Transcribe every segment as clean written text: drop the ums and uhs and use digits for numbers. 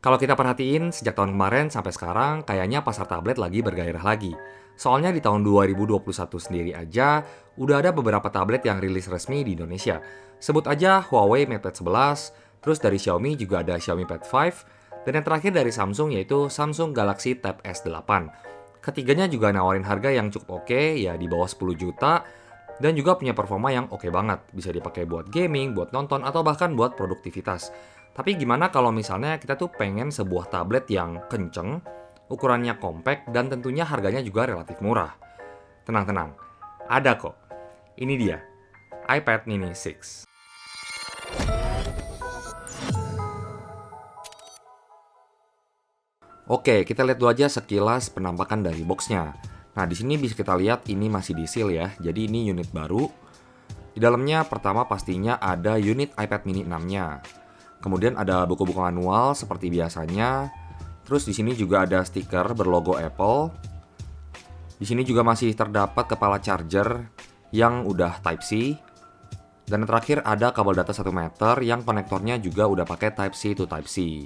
Kalau kita perhatiin, sejak tahun kemarin sampai sekarang, kayaknya pasar tablet lagi bergairah lagi. Soalnya di tahun 2021 sendiri aja, udah ada beberapa tablet yang rilis resmi di Indonesia. Sebut aja Huawei MatePad 11, terus dari Xiaomi juga ada Xiaomi Pad 5, dan yang terakhir dari Samsung yaitu Samsung Galaxy Tab S8. Ketiganya juga nawarin harga yang cukup oke, ya di bawah 10 juta, dan juga punya performa yang oke banget. Bisa dipakai buat gaming, buat nonton, atau bahkan buat produktivitas. Tapi gimana kalau misalnya kita tuh pengen sebuah tablet yang kenceng, ukurannya compact, dan tentunya harganya juga relatif murah? Tenang-tenang, ada kok. Ini dia, iPad mini 6. Oke, kita lihat dulu aja sekilas penampakan dari boxnya. Nah, di sini bisa kita lihat ini masih di seal ya. Jadi ini unit baru. Di dalamnya pertama pastinya ada unit iPad mini 6-nya. Kemudian ada buku-buku manual seperti biasanya. Terus di sini juga ada stiker berlogo Apple. Di sini juga masih terdapat kepala charger yang udah Type-C. Dan yang terakhir ada kabel data 1 meter yang konektornya juga udah pakai Type-C to Type-C.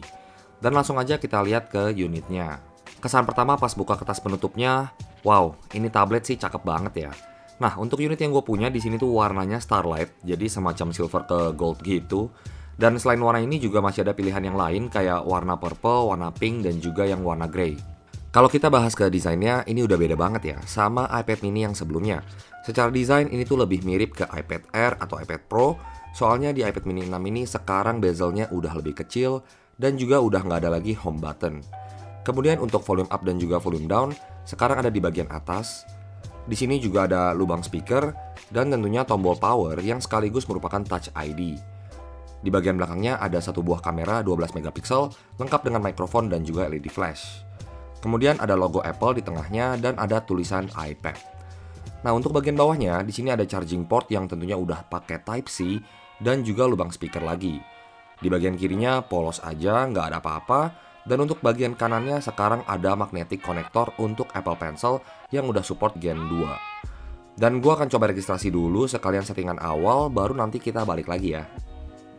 Dan langsung aja kita lihat ke unitnya. Kesan pertama pas buka kertas penutupnya, wow, ini tablet sih cakep banget ya. Nah, untuk unit yang gue punya di sini tuh warnanya Starlight, jadi semacam silver ke gold gitu. Dan selain warna ini juga masih ada pilihan yang lain kayak warna purple, warna pink, dan juga yang warna grey. Kalau kita bahas ke desainnya, ini udah beda banget ya sama iPad mini yang sebelumnya. Secara desain ini tuh lebih mirip ke iPad Air atau iPad Pro, soalnya di iPad mini 6 ini sekarang bezelnya udah lebih kecil, dan juga udah nggak ada lagi home button. Kemudian untuk volume up dan juga volume down, sekarang ada di bagian atas. Di sini juga ada lubang speaker, dan tentunya tombol power yang sekaligus merupakan Touch ID. Di bagian belakangnya ada satu buah kamera 12 megapiksel, lengkap dengan mikrofon dan juga LED flash. Kemudian ada logo Apple di tengahnya dan ada tulisan iPad. Nah, untuk bagian bawahnya, di sini ada charging port yang tentunya udah pakai Type-C dan juga lubang speaker lagi. Di bagian kirinya polos aja, nggak ada apa-apa. Dan untuk bagian kanannya sekarang ada magnetic connector untuk Apple Pencil yang udah support Gen 2. Dan gua akan coba registrasi dulu sekalian settingan awal, baru nanti kita balik lagi ya.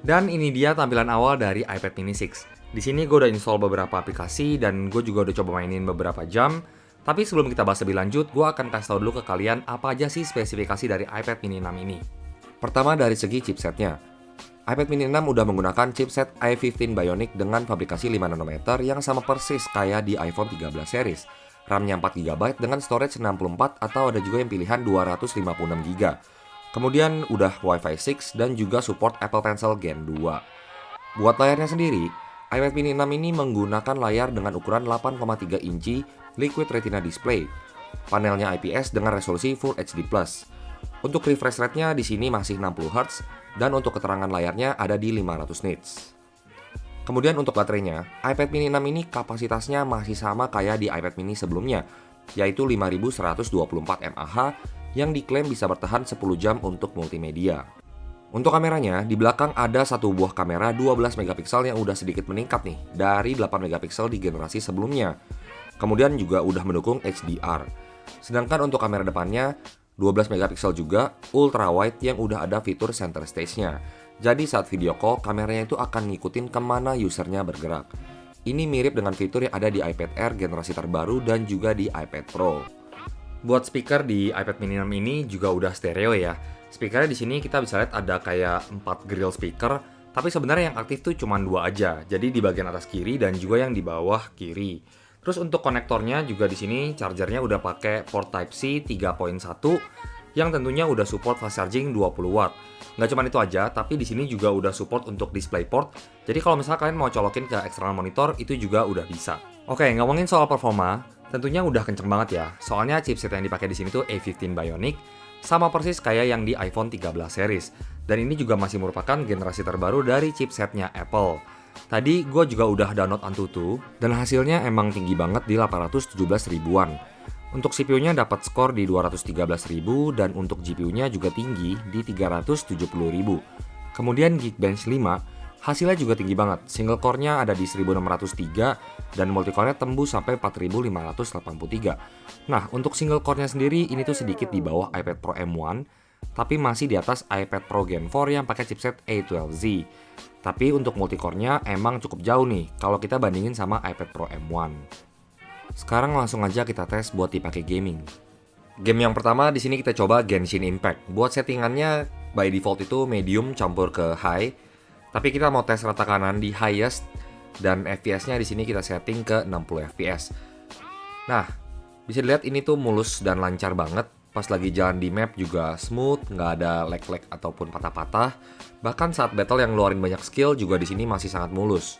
Dan ini dia tampilan awal dari iPad mini 6. Di sini gue udah install beberapa aplikasi dan gue juga udah coba mainin beberapa jam. Tapi sebelum kita bahas lebih lanjut, gue akan kasih tau dulu ke kalian apa aja sih spesifikasi dari iPad mini 6 ini. Pertama dari segi chipsetnya. iPad mini 6 udah menggunakan chipset i15 Bionic dengan fabrikasi 5 nanometer yang sama persis kayak di iPhone 13 series. RAM-nya 4GB dengan storage 64 atau ada juga yang pilihan 256GB. Kemudian udah Wi-Fi 6 dan juga support Apple Pencil Gen 2. Buat layarnya sendiri, iPad mini 6 ini menggunakan layar dengan ukuran 8,3 inci Liquid Retina display. Panelnya IPS dengan resolusi Full HD+. Untuk refresh rate-nya di sini masih 60Hz dan untuk keterangan layarnya ada di 500 nits. Kemudian untuk baterainya, iPad mini 6 ini kapasitasnya masih sama kayak di iPad mini sebelumnya, yaitu 5124 mAh yang diklaim bisa bertahan 10 jam untuk multimedia. Untuk kameranya, di belakang ada satu buah kamera 12 megapiksel yang udah sedikit meningkat nih dari 8 megapiksel di generasi sebelumnya. Kemudian juga udah mendukung HDR. Sedangkan untuk kamera depannya 12 megapiksel juga ultra wide yang udah ada fitur center stage-nya. Jadi saat video call, kameranya itu akan ngikutin kemana usernya bergerak. Ini mirip dengan fitur yang ada di iPad Air generasi terbaru dan juga di iPad Pro. Buat speaker di iPad mini 6 ini juga udah stereo ya. Speakernya di sini kita bisa lihat ada kayak 4 grill speaker, tapi sebenarnya yang aktif tuh cuma 2 aja. Jadi di bagian atas kiri dan juga yang di bawah kiri. Terus untuk konektornya juga di sini chargernya udah pakai port Type-C 3.1 yang tentunya udah support fast charging 20 watt. Nggak cuma itu aja, tapi di sini juga udah support untuk DisplayPort. Jadi kalau misalnya kalian mau colokin ke external monitor itu juga udah bisa. Oke, ngomongin soal performa, tentunya udah kenceng banget ya. Soalnya chipset yang dipakai di sini tuh A15 Bionic, sama persis kayak yang di iPhone 13 series. Dan ini juga masih merupakan generasi terbaru dari chipsetnya Apple. Tadi gue juga udah download Antutu dan hasilnya emang tinggi banget di 817 ribuan. Untuk CPU-nya dapat skor di 213.000 dan untuk GPU-nya juga tinggi di 370.000. Kemudian Geekbench 5 hasilnya juga tinggi banget. Single core-nya ada di 1603 dan multi-core-nya tembus sampai 4583. Nah, untuk single core-nya sendiri ini tuh sedikit di bawah iPad Pro M1, tapi masih di atas iPad Pro Gen 4 yang pakai chipset A12Z. Tapi untuk multicore-nya emang cukup jauh nih kalau kita bandingin sama iPad Pro M1. Sekarang langsung aja kita tes buat dipakai gaming. Game yang pertama di sini kita coba Genshin Impact. Buat settingannya by default itu medium campur ke high. Tapi kita mau tes rata kanan di highest dan FPS-nya di sini kita setting ke 60 FPS. Nah, bisa dilihat ini tuh mulus dan lancar banget. Pas lagi jalan di map juga smooth, nggak ada lag-lag ataupun patah-patah. Bahkan saat battle yang ngeluarin banyak skill juga di sini masih sangat mulus.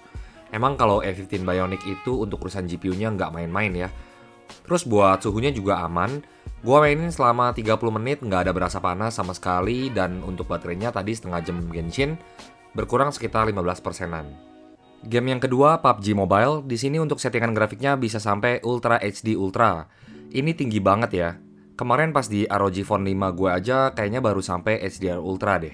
Emang kalau A15 Bionic itu untuk urusan GPU-nya nggak main-main ya. Terus buat suhunya juga aman. Gua mainin selama 30 menit nggak ada berasa panas sama sekali. Dan untuk baterainya tadi setengah jam Genshin berkurang sekitar 15%-an. Game yang kedua PUBG Mobile. Di sini untuk settingan grafiknya bisa sampai Ultra HD Ultra. Ini tinggi banget ya. Kemarin pas di ROG Phone 5 gue aja kayaknya baru sampai HDR Ultra deh.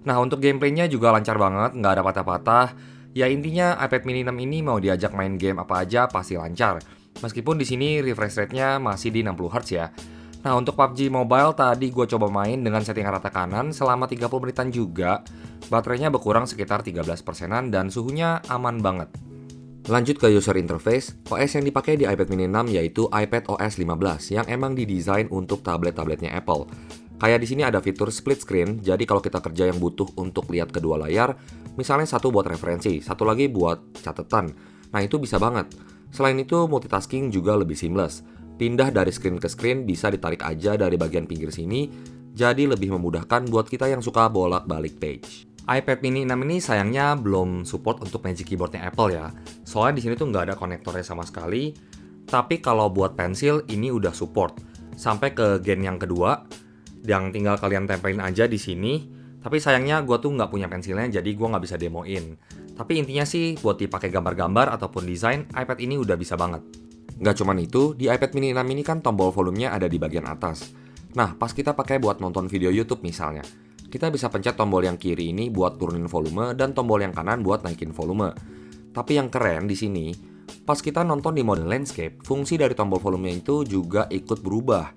Nah untuk gameplaynya juga lancar banget, nggak ada patah-patah. Ya intinya iPad mini 6 ini mau diajak main game apa aja pasti lancar. Meskipun di sini refresh rate-nya masih di 60Hz ya. Nah untuk PUBG Mobile tadi gue coba main dengan settingan rata kanan selama 30 menitan juga. Baterainya berkurang sekitar 13%-an dan suhunya aman banget. Lanjut ke user interface, OS yang dipakai di iPad mini 6 yaitu iPad OS 15 yang emang didesain untuk tablet-tabletnya Apple. Kayak di sini ada fitur split screen, jadi kalau kita kerja yang butuh untuk lihat kedua layar, misalnya satu buat referensi, satu lagi buat catatan. Nah itu bisa banget. Selain itu multitasking juga lebih seamless. Pindah dari screen ke screen bisa ditarik aja dari bagian pinggir sini, jadi lebih memudahkan buat kita yang suka bolak-balik page. iPad mini 6 ini sayangnya belum support untuk Magic Keyboardnya Apple ya. Soalnya di sini tuh nggak ada konektornya sama sekali. Tapi kalau buat pensil ini udah support. Sampai ke gen yang kedua, yang tinggal kalian tempelin aja di sini. Tapi sayangnya gue tuh nggak punya pensilnya, jadi gue nggak bisa demoin. Tapi intinya sih buat dipakai gambar-gambar ataupun desain, iPad ini udah bisa banget. Nggak cuman itu, di iPad mini 6 ini kan tombol volumenya ada di bagian atas. Nah, pas kita pakai buat nonton video YouTube misalnya, kita bisa pencet tombol yang kiri ini buat turunin volume dan tombol yang kanan buat naikin volume. Tapi yang keren di sini, pas kita nonton di mode landscape, fungsi dari tombol volume itu juga ikut berubah.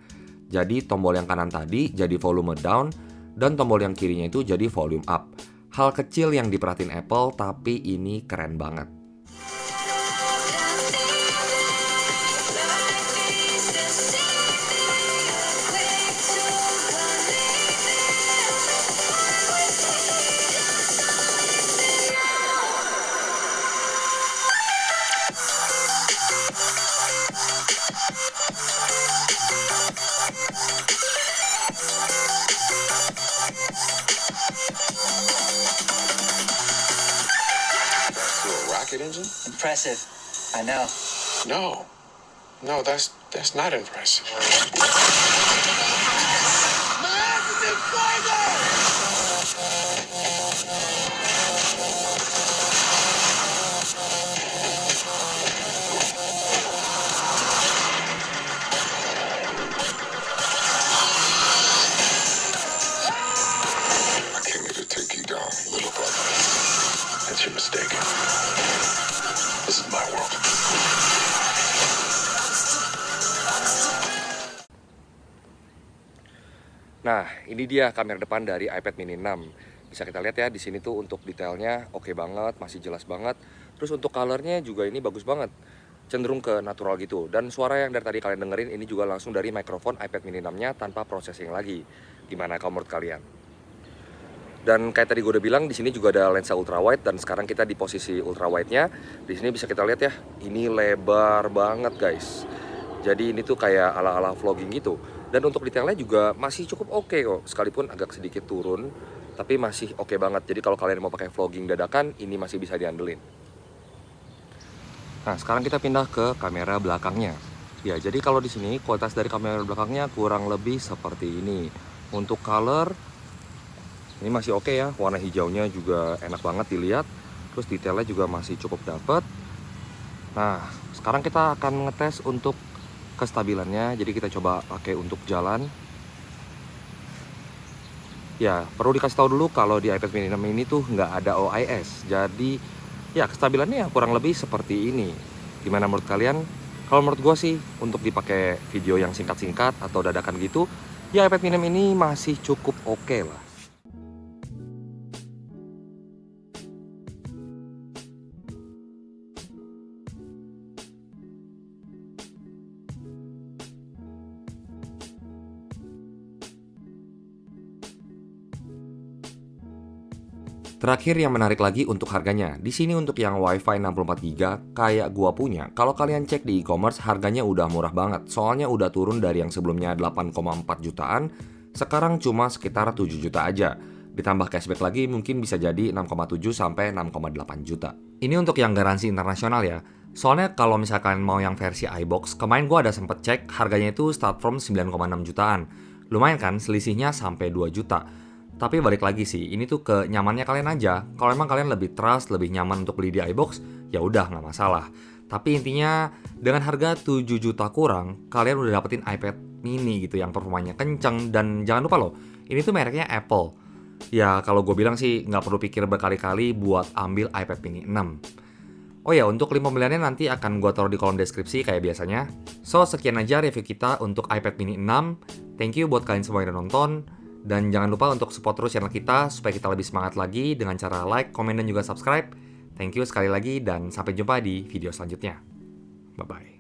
Jadi tombol yang kanan tadi jadi volume down dan tombol yang kirinya itu jadi volume up. Hal kecil yang diperhatiin Apple tapi ini keren banget. Rocket engine? Impressive. I know. No, that's not impressive. I came here to take you down, little brother. That's your mistake. This is my world. Nah, ini dia kamera depan dari iPad mini 6. Bisa kita lihat ya di sini tuh untuk detailnya oke banget, masih jelas banget. Terus untuk colornya juga ini bagus banget. Cenderung ke natural gitu. Dan suara yang dari tadi kalian dengerin ini juga langsung dari mikrofon iPad mini 6-nya tanpa processing lagi. Gimana kalau menurut kalian? Dan kayak tadi gue udah bilang, di sini juga ada lensa ultra wide dan sekarang kita di posisi ultra wide-nya. Di sini bisa kita lihat ya, ini lebar banget guys. Jadi ini tuh kayak ala-ala vlogging gitu. Dan untuk detailnya juga masih cukup oke kok, sekalipun agak sedikit turun, tapi masih oke banget. Jadi kalau kalian mau pakai vlogging dadakan, ini masih bisa diandelin. Nah, sekarang kita pindah ke kamera belakangnya. Ya, jadi kalau di sini kualitas dari kamera belakangnya kurang lebih seperti ini. Untuk color ini masih oke ya, warna hijaunya juga enak banget dilihat. Terus detailnya juga masih cukup dapet. Nah, sekarang kita akan ngetes untuk kestabilannya. Jadi kita coba pakai untuk jalan. Ya, perlu dikasih tahu dulu kalau di iPad mini 6 ini tuh nggak ada OIS. Jadi, ya kestabilannya kurang lebih seperti ini. Gimana menurut kalian? Kalau menurut gue sih, untuk dipakai video yang singkat-singkat atau dadakan gitu, ya iPad mini 6 ini masih cukup oke lah. Terakhir yang menarik lagi untuk harganya. Di sini untuk yang WiFi 64GB kayak gua punya, kalau kalian cek di e-commerce harganya udah murah banget. Soalnya udah turun dari yang sebelumnya 8,4 jutaan, sekarang cuma sekitar 7 juta aja. Ditambah cashback lagi mungkin bisa jadi 6,7 sampai 6,8 juta. Ini untuk yang garansi internasional ya. Soalnya kalau misalkan mau yang versi iBox, kemarin gua ada sempet cek harganya itu start from 9,6 jutaan. Lumayan kan, selisihnya sampai 2 juta. Tapi balik lagi sih, ini tuh ke nyamannya kalian aja. Kalau emang kalian lebih trust, lebih nyaman untuk beli di iBox, ya udah nggak masalah. Tapi intinya dengan harga 7 juta kurang, kalian udah dapetin iPad mini gitu yang performanya kenceng. Dan jangan lupa loh, ini tuh mereknya Apple. Ya kalau gue bilang sih nggak perlu pikir berkali-kali buat ambil iPad mini 6. Oh ya, untuk link pembeliannya nanti akan gue taruh di kolom deskripsi kayak biasanya. So, sekian aja review kita untuk iPad mini 6. Thank you buat kalian semua yang udah nonton. Dan jangan lupa untuk support terus channel kita supaya kita lebih semangat lagi dengan cara like, komen, dan juga subscribe. Thank you sekali lagi dan sampai jumpa di video selanjutnya. Bye-bye.